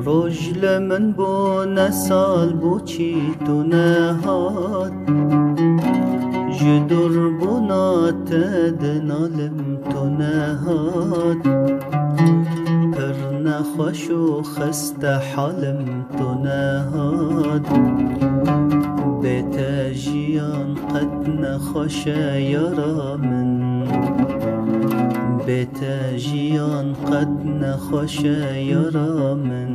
رجل من بو نسال بو چی تو نهاد جدر بنات دنالم تو نهاد پر نخوش و خست حالم تو نهاد بیت جیان قد نخوش یارا من بیت جیان قد نخوش یارا من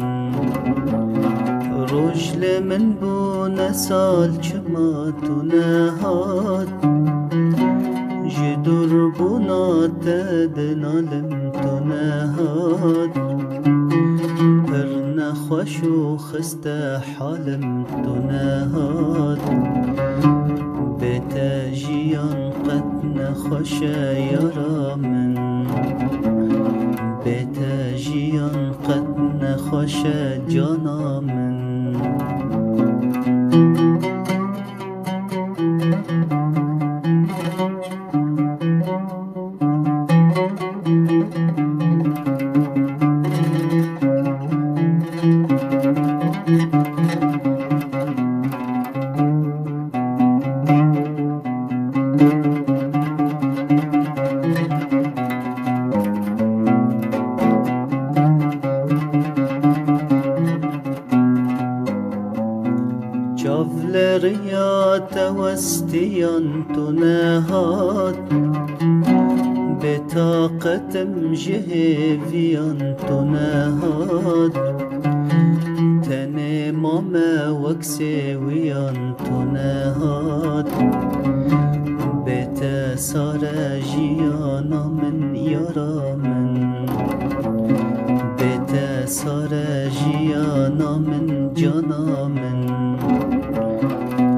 رجل من بو نسال چما تو نهاد جدر بنات دنالم تو نهاد پر نخوش و خست حالم تو نهاد بیت جیان قد نخوش یارا من بیت جیان قد نخوش جانا من جاولريات وستيان تنهاد بطاقة مجهفيان تنهاد تني ماما وكسويان تنهاد بيت سارجيانا من يارا من بيت سارجيانا من جانا من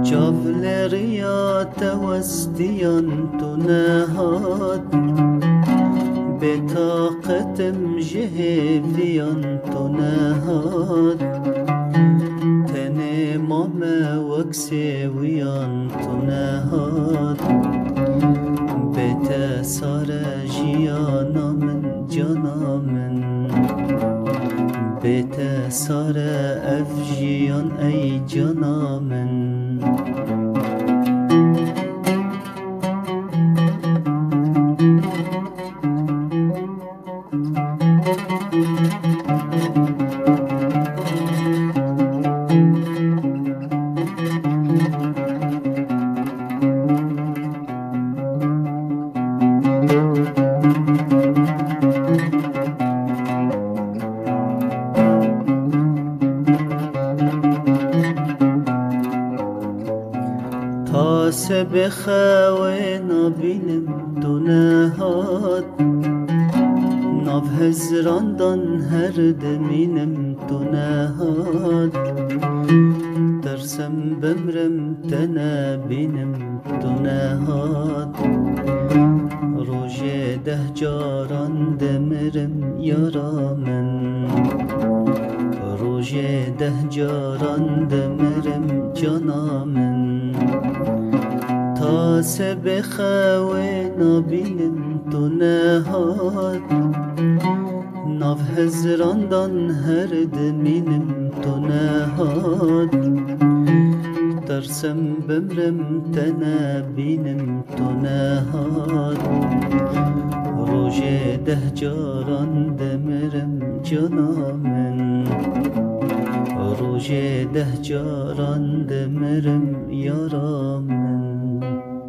جاولريات وستيان تنهاد بطاقة مجهفيان تنهاد تني ماما وكسويان تنهاد بيت سارجيانا من جانا من بیت سار افجیان ای جانا من تاس بخواه بینم تو نهاد ناف هزراندان هر دمینم تو نهاد ترسم بمرم تنه بینم تو نهاد روژ ده جاران دمرم یارا من روژ ده جاران دمرم جانا من تاس بخواه نبینم تو نهاد ناف هزراندان هر دمینم تو نهاد ترسم بمرم تنه بینم تو نهاد روژ ده جاران دمرم جانا من روژ ده جاران دمرم یارا من